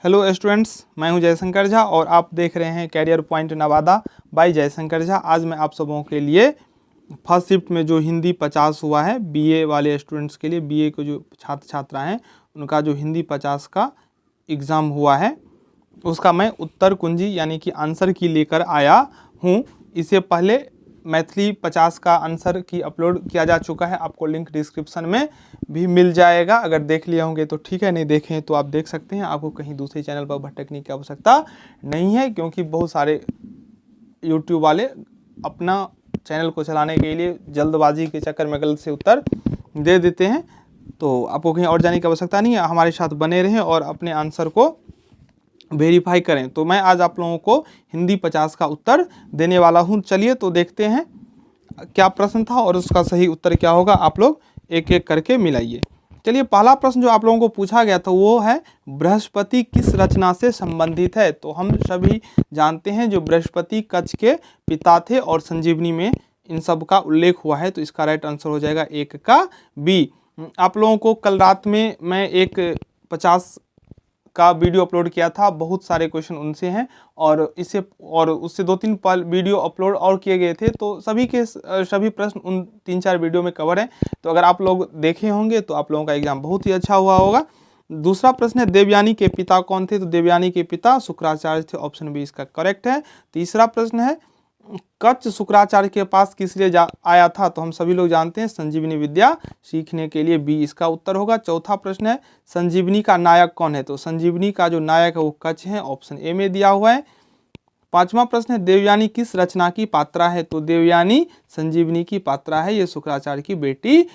Hello students, मैं हूं जयशंकर झा और आप देख रहे हैं Career Point Nawada by Jaishankar Jha. आज मैं आप सबों के लिए फर्स्ट शिफ्ट में जो हिंदी 50 हुआ है बीए वाले स्टूडेंट्स के लिए, बीए के जो छात्र छात्रा हैं उनका जो हिंदी 50 का एग्ज़ाम हुआ है उसका मैं उत्तर कुंजी यानी कि आंसर की लेकर आया हूं। इससे पहले मैथिली 50 का आंसर की अपलोड किया जा चुका है, आपको लिंक डिस्क्रिप्शन में भी मिल जाएगा। अगर देख लिए होंगे तो ठीक है, नहीं देखें तो आप देख सकते हैं। आपको कहीं दूसरे चैनल पर भटकने की आवश्यकता नहीं है, क्योंकि बहुत सारे यूट्यूब वाले अपना चैनल को चलाने के लिए जल्दबाजी के चक्कर में गलत से उत्तर दे देते हैं। तो आपको कहीं और जाने की आवश्यकता नहीं है, हमारे साथ बने रहें और अपने आंसर को वेरीफाई करें। तो मैं आज आप लोगों को हिंदी 50 का उत्तर देने वाला हूं। चलिए तो देखते हैं क्या प्रश्न था और उसका सही उत्तर क्या होगा, आप लोग एक एक करके मिलाइए। चलिए, पहला प्रश्न जो आप लोगों को पूछा गया था वो है बृहस्पति किस रचना से संबंधित है। तो हम सभी जानते हैं जो बृहस्पति कच्छ के पिता थे और संजीवनी में इन सब का उल्लेख हुआ है, तो इसका राइट आंसर हो जाएगा एक का बी। आप लोगों को कल रात में मैं एक 50 का वीडियो अपलोड किया था, बहुत सारे क्वेश्चन उनसे हैं और उससे 2-3 वीडियो अपलोड और किए गए थे, तो सभी प्रश्न उन 3-4 वीडियो में कवर हैं। तो अगर आप लोग देखे होंगे तो आप लोगों का एग्जाम बहुत ही अच्छा हुआ होगा। दूसरा प्रश्न है देवयानी के पिता कौन थे। तो देवयानी के पिता शुक्राचार्य थे, ऑप्शन बी इसका करेक्ट है। तीसरा प्रश्न है कच्छ शुक्राचार्य के पास किस लिए आया था। तो हम सभी लोग जानते हैं संजीवनी विद्या सीखने के लिए, बी इसका उत्तर होगा। चौथा प्रश्न है संजीवनी का नायक कौन है। तो संजीवनी का जो नायक है वो कच्छ है, ऑप्शन ए में दिया हुआ है। पांचवा प्रश्न है देवयानी किस रचना की पात्रा है। तो देवयानी संजीवनी की पात्रा है, ये शुक्राचार्य की बेटी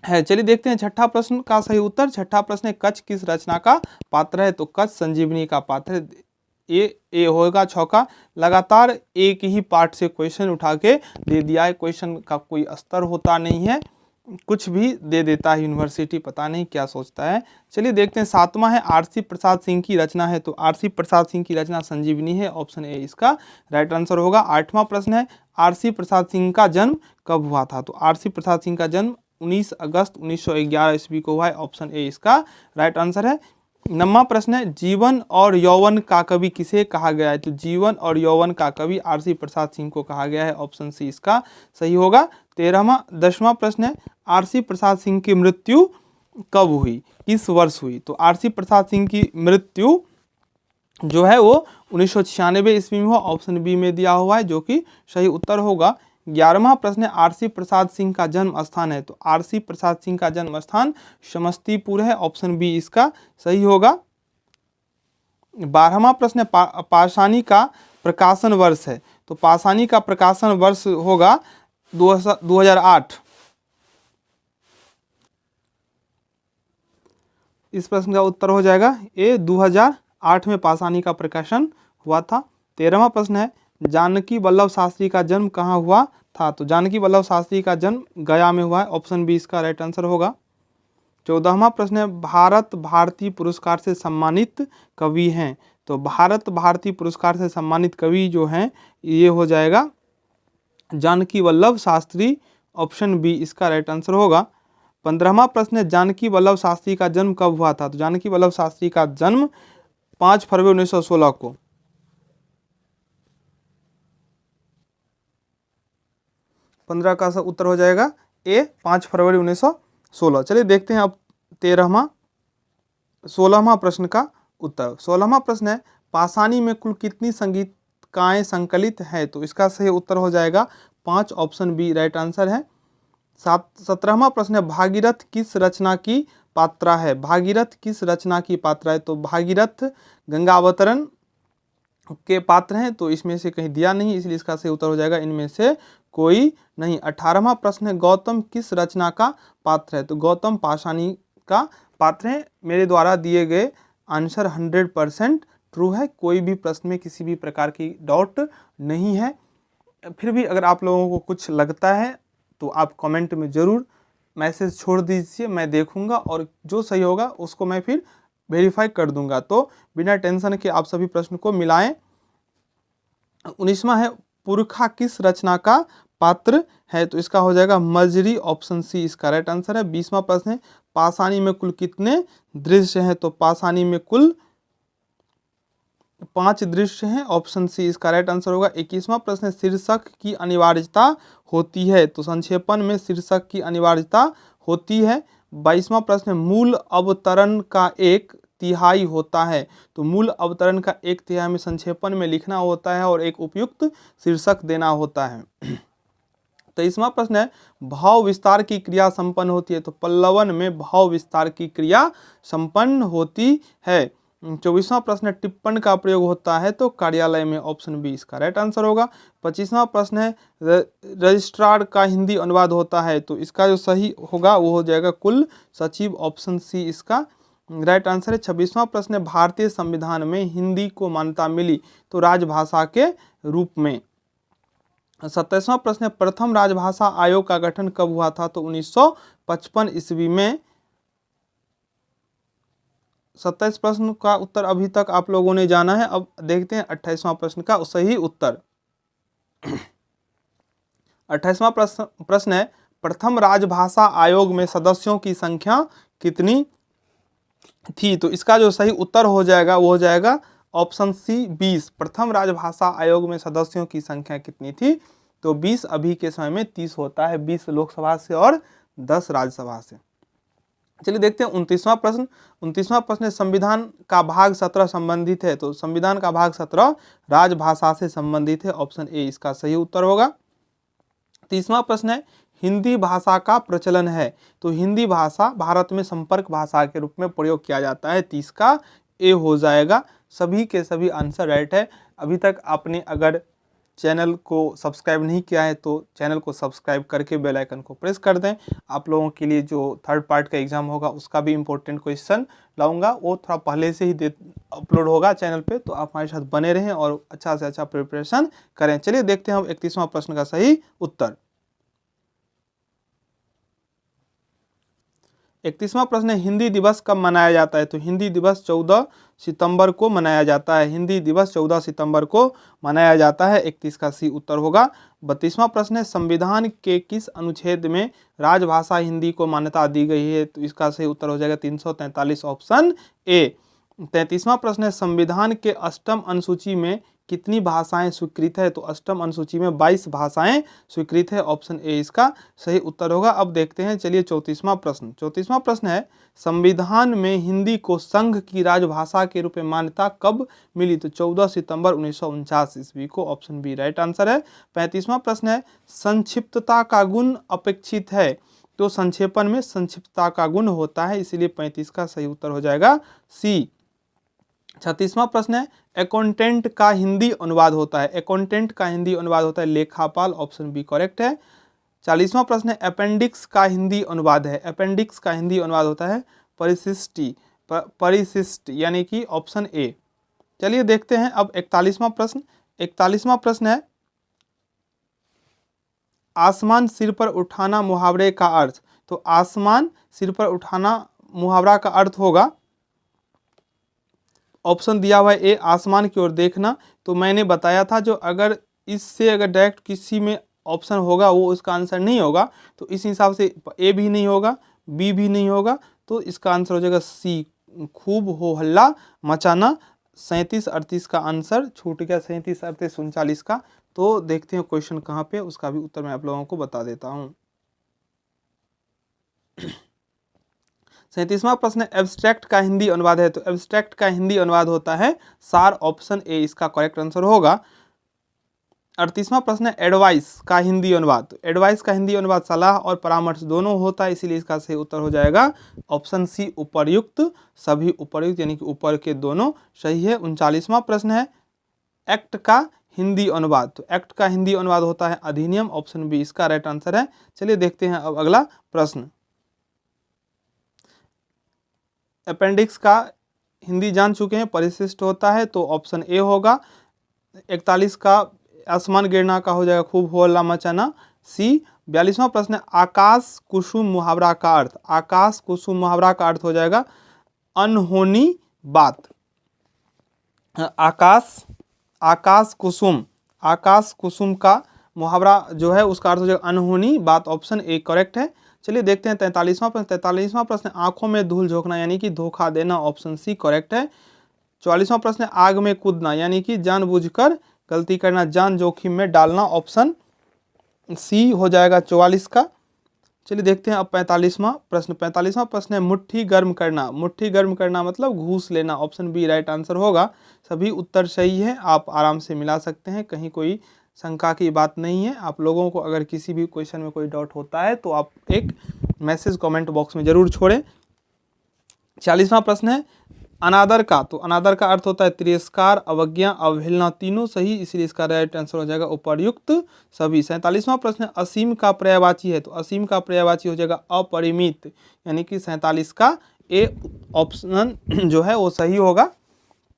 है। चलिए देखते हैं छठा प्रश्न का सही उत्तर। छठा प्रश्न है कच्छ किस रचना का पात्र है। तो कच्छ संजीवनी का पात्र है, ए होगा छौका। लगातार एक ही पार्ट से क्वेश्चन उठा के दे दिया है, क्वेश्चन का कोई स्तर होता नहीं है, कुछ भी दे देता है यूनिवर्सिटी, पता नहीं क्या सोचता है। चलिए देखते हैं सातवां है आरसी प्रसाद सिंह की रचना है। तो आरसी प्रसाद सिंह की रचना संजीवनी है, ऑप्शन ए इसका राइट आंसर होगा। आठवां प्रश्न है आरसी प्रसाद सिंह का जन्म कब हुआ था। तो आरसी प्रसाद सिंह का जन्म 19 अगस्त 1911 ईस्वी को हुआ है, ऑप्शन ए इसका राइट आंसर है। नौवां प्रश्न है जीवन और यौवन का कवि किसे कहा गया है। तो जीवन और यौवन का कवि आरसी प्रसाद सिंह को कहा गया है, ऑप्शन सी इसका सही होगा। 10वां प्रश्न है आरसी प्रसाद सिंह की मृत्यु कब हुई, किस वर्ष हुई। तो आरसी प्रसाद सिंह की मृत्यु जो है वो 1996 ईस्वी में हुआ, ऑप्शन बी में दिया हुआ है, जो कि सही उत्तर होगा। 11वां प्रश्न है आरसी प्रसाद सिंह का जन्म स्थान है। तो आरसी प्रसाद सिंह का जन्म स्थान समस्तीपुर है, ऑप्शन बी इसका सही होगा। 12वां प्रश्न है पाषाणी का प्रकाशन वर्ष है। तो पाषाणी का प्रकाशन वर्ष होगा 2008। इस प्रश्न का उत्तर हो जाएगा ए, 2008 में पाषाणी का प्रकाशन हुआ था। 13वां प्रश्न है जानकी वल्लभ शास्त्री का जन्म कहाँ हुआ था। तो जानकी वल्लभ शास्त्री का जन्म गया में हुआ है, ऑप्शन बी इसका राइट आंसर होगा। 14वां प्रश्न है भारत भारती पुरस्कार से सम्मानित कवि हैं। तो भारत भारती पुरस्कार से सम्मानित कवि जो हैं ये हो जाएगा जानकी वल्लभ शास्त्री, ऑप्शन बी इसका राइट आंसर होगा। 15वां प्रश्न है जानकी वल्लभ शास्त्री का जन्म कब हुआ था। तो जानकी वल्लभ शास्त्री का जन्म 5 फरवरी 1916 को। 15 का उत्तर हो जाएगा ए, 5 फरवरी 1916। चलिए देखते हैं अब 16वां प्रश्न का उत्तर। 16वां प्रश्न है पाषाणी में कुल कितनी संगीतकाएं संकलित है। तो इसका सही उत्तर हो जाएगा 5, ऑप्शन बी राइट आंसर है। 17वां प्रश्न है भागीरथ किस रचना की पात्रा है। भागीरथ किस रचना की पात्रा है। तो भागीरथ गंगावतरण के पात्र हैं, तो इसमें से कहीं दिया नहीं, इसलिए इसका सही उत्तर हो जाएगा इनमें से कोई नहीं। 18वां प्रश्न है गौतम किस रचना का पात्र है। तो गौतम पाषाणी का पात्र है। मेरे द्वारा दिए गए आंसर 100% ट्रू है, कोई भी प्रश्न में किसी भी प्रकार की डाउट नहीं है। फिर भी अगर आप लोगों को कुछ लगता है तो आप कमेंट में ज़रूर मैसेज छोड़ दीजिए, मैं देखूंगा और जो सही होगा उसको मैं फिर वेरीफाई कर दूंगा। तो बिना टेंशन के आप सभी प्रश्न को मिलाएं। 19वां है पुरखा किस रचना का पात्र है। तो इसका हो जाएगा मजरी, ऑप्शन सी इसका राइट आंसर है। 20वां प्रश्न है पाषाणी में कुल कितने दृश्य हैं। तो पाषाणी में कुल 5 दृश्य हैं, ऑप्शन सी इसका राइट आंसर होगा। 21वां प्रश्न है शीर्षक की अनिवार्यता होती है, तो संक्षेपण में शीर्षक की अनिवार्यता होती है। 22वां प्रश्न है मूल अवतरण का 1/3 होता है, तो मूल अवतरण का 1/3 में संक्षेपण में लिखना होता है और एक उपयुक्त शीर्षक देना होता है। 23वां प्रश्न है भाव विस्तार की क्रिया संपन्न होती है, तो पल्लवन में भाव विस्तार की क्रिया संपन्न होती है। 24वां प्रश्न है टिप्पण का प्रयोग होता है, तो कार्यालय में, ऑप्शन बी इसका राइट आंसर होगा। 25वां प्रश्न है रजिस्ट्रार का हिंदी अनुवाद होता है, तो इसका जो सही होगा वो हो जाएगा कुल सचिव, ऑप्शन सी इसका राइट आंसर है। 26वां प्रश्न है भारतीय संविधान में हिंदी को मान्यता मिली, तो राजभाषा के रूप में। 27वां प्रश्न है प्रथम राजभाषा आयोग का गठन कब हुआ था, तो 1955 ईस्वी में। 27 प्रश्न का उत्तर अभी तक आप लोगों ने जाना है। अब देखते हैं 28वां प्रश्न का सही उत्तर। 28वां प्रश्न है प्रथम राजभाषा आयोग में सदस्यों की संख्या कितनी थी, तो इसका जो सही उत्तर हो जाएगा वो हो जाएगा ऑप्शन सी 20। प्रथम राजभाषा आयोग में सदस्यों की संख्या कितनी थी, तो 20 अभी के समय में 30 होता है, 20 लोकसभा से और 10 राज्यसभा से। चलिए देखते हैं 29वां प्रश्न। 29वां प्रश्न संविधान का भाग 17 संबंधित है, तो संविधान का भाग 17 राजभाषा से संबंधित है, ऑप्शन ए इसका सही उत्तर होगा। 30वां प्रश्न है हिंदी भाषा का प्रचलन है, तो हिंदी भाषा भारत में संपर्क भाषा के रूप में प्रयोग किया जाता है, 30 का ए हो जाएगा। सभी के सभी आंसर राइट है। अभी तक आपने अगर चैनल को सब्सक्राइब नहीं किया है तो चैनल को सब्सक्राइब करके बेल आइकन को प्रेस कर दें। आप लोगों के लिए जो थर्ड पार्ट का एग्जाम होगा उसका भी इम्पोर्टेंट क्वेश्चन लाऊंगा, वो थोड़ा पहले से ही अपलोड होगा चैनल पे, तो आप हमारे साथ बने रहें और अच्छा से अच्छा प्रिपरेशन करें। चलिए देखते हैं हम 31वां प्रश्न का सही उत्तर। 31वां प्रश्न है हिंदी दिवस कब मनाया जाता है, तो हिंदी दिवस 14 सितंबर को मनाया जाता है। हिंदी दिवस 14 सितंबर को मनाया जाता है, 31 का सी उत्तर होगा। 32वां प्रश्न है संविधान के किस अनुच्छेद में राजभाषा हिंदी को मान्यता दी गई है, तो इसका सही उत्तर हो जाएगा 343, ऑप्शन ए। 33वां प्रश्न है संविधान के अष्टम अनुसूची में कितनी भाषाएं स्वीकृत है, तो अष्टम अनुसूची में 22 भाषाएं स्वीकृत है, ऑप्शन ए इसका सही उत्तर होगा। अब देखते हैं चलिए 34वां प्रश्न। 34वां प्रश्न है संविधान में हिंदी को संघ की राजभाषा के रूप में मान्यता कब मिली, तो 14 सितंबर 1949 ईस्वी को, ऑप्शन बी राइट आंसर है। 35वां प्रश्न है संक्षिप्तता का गुण अपेक्षित है, तो संक्षेपण में संक्षिप्तता का गुण होता है, इसीलिए 35 का सही उत्तर हो जाएगा सी। 36वां प्रश्न है अकाउंटेंट का हिंदी अनुवाद होता है, अकाउंटेंट का हिंदी अनुवाद होता है लेखापाल, ऑप्शन बी करेक्ट है। 40वां प्रश्न है अपेंडिक्स का हिंदी अनुवाद है, अपेंडिक्स का हिंदी अनुवाद होता है परिशिष्ट यानी कि ऑप्शन ए। चलिए देखते हैं अब 41वां प्रश्न। 41वां प्रश्न है आसमान सिर पर उठाना मुहावरे का अर्थ, तो आसमान सिर पर उठाना मुहावरा का अर्थ होगा, ऑप्शन दिया हुआ है ए आसमान की ओर देखना। तो मैंने बताया था जो अगर इससे अगर डायरेक्ट किसी में ऑप्शन होगा वो उसका आंसर नहीं होगा, तो इस हिसाब से ए भी नहीं होगा, बी भी नहीं होगा, तो इसका आंसर हो जाएगा सी खूब हो हल्ला मचाना। 37 38 का आंसर छूट गया, 37 38 39 का। तो देखते हैं क्वेश्चन कहाँ पे, उसका भी उत्तर मैं आप लोगों को बता देता हूँ। 37वां प्रश्न एब्स्ट्रैक्ट का हिंदी अनुवाद है, तो एब्स्ट्रैक्ट का हिंदी अनुवाद होता है सार, ऑप्शन ए इसका करेक्ट आंसर होगा। 38वां प्रश्न है एडवाइस का हिंदी अनुवाद, तो एडवाइस का हिंदी अनुवाद सलाह और परामर्श दोनों होता है, इसीलिए इसका सही उत्तर हो जाएगा ऑप्शन सी उपर्युक्त, सभी उपर्युक्त यानी कि ऊपर के दोनों सही है। 39वां प्रश्न है एक्ट का हिंदी अनुवाद, तो एक्ट का हिंदी अनुवाद होता है अधिनियम, ऑप्शन बी इसका राइट आंसर है। चलिए देखते हैं अब अगला प्रश्न। अपेंडिक्स का हिंदी जान चुके हैं, परिशिष्ट होता है, तो ऑप्शन ए होगा। 41 का आसमान गिरना का हो जाएगा खूब हो हल्ला मचाना, सी। 42वां प्रश्न है आकाश कुसुम मुहावरा का अर्थ, आकाश कुसुम मुहावरा का अर्थ हो जाएगा अनहोनी बात। आकाश कुसुम का मुहावरा जो है उसका अर्थ हो जाएगा अनहोनी बात, ऑप्शन ए करेक्ट है। चलिए देखते हैं 43वां प्रश्न। 43वां प्रश्न आंखों में धूल झोंकना यानी कि धोखा देना, ऑप्शन सी करेक्ट है। 44वां प्रश्न है आग में कूदना, यानी कि जानबूझकर गलती करना, जान जोखिम में डालना, ऑप्शन सी हो जाएगा 44 का। चलिए देखते हैं अब 45वां प्रश्न। 45वां प्रश्न है मुट्ठी गर्म करना। मुट्ठी गर्म करना मतलब घूस लेना, ऑप्शन बी राइट आंसर होगा। सभी उत्तर सही है, आप आराम से मिला सकते हैं, कहीं कोई शंका की बात नहीं है। आप लोगों को अगर किसी भी क्वेश्चन में कोई डाउट होता है तो आप एक मैसेज कमेंट बॉक्स में जरूर छोड़ें। 40वां प्रश्न है अनादर का, तो अनादर का अर्थ होता है तिरस्कार, अवज्ञा, अवहेलना, तीनों सही, इसलिए इसका राइट आंसर हो जाएगा उपर्युक्त सभी। 47वां प्रश्न है असीम का पर्यायवाची है, तो असीम का पर्यायवाची हो जाएगा अपरिमित, यानी कि 47 का ए ऑप्शन जो है वो सही होगा।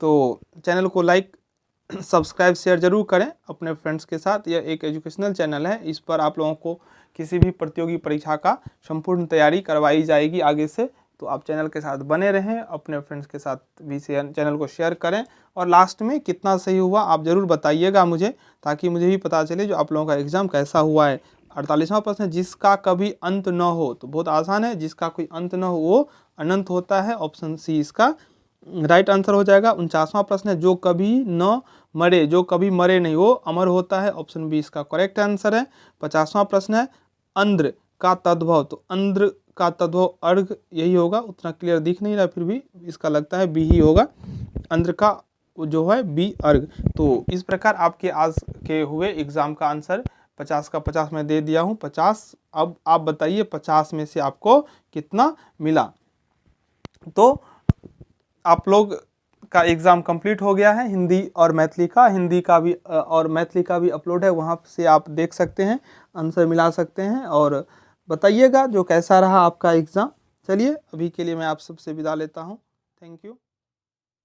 तो चैनल को लाइक सब्सक्राइब शेयर जरूर करें अपने फ्रेंड्स के साथ। यह एक एजुकेशनल चैनल है, इस पर आप लोगों को किसी भी प्रतियोगी परीक्षा का संपूर्ण तैयारी करवाई जाएगी आगे से। तो आप चैनल के साथ बने रहें, अपने फ्रेंड्स के साथ भी चैनल को शेयर करें, और लास्ट में कितना सही हुआ आप ज़रूर बताइएगा मुझे, ताकि मुझे भी पता चले जो आप लोगों का एग्ज़ाम कैसा हुआ है। 48वां प्रश्न है जिसका कभी अंत न हो, तो बहुत आसान है, जिसका कोई अंत न हो वो अनंत होता है, ऑप्शन सी इसका राइट आंसर हो जाएगा। 49वां प्रश्न है जो कभी न मरे, जो कभी मरे नहीं वो अमर होता है, ऑप्शन बी इसका करेक्ट आंसर है। 50वां प्रश्न है अंध्र का तद्भव, तो अंध्र का तद्भव अर्घ यही होगा, उतना क्लियर दिख नहीं रहा फिर भी इसका लगता है बी ही होगा, अंध्र का जो है बी अर्घ। तो इस प्रकार आपके आज के हुए एग्जाम का आंसर 50 का 50 मैं दे दिया हूँ 50। अब आप बताइए 50 में से आपको कितना मिला। तो आप लोग का एग्ज़ाम कंप्लीट हो गया है, हिंदी और मैथिली का। हिंदी का भी और मैथिली का भी अपलोड है, वहाँ से आप देख सकते हैं, आंसर मिला सकते हैं और बताइएगा जो कैसा रहा आपका एग्ज़ाम। चलिए अभी के लिए मैं आप सबसे विदा लेता हूँ, थैंक यू।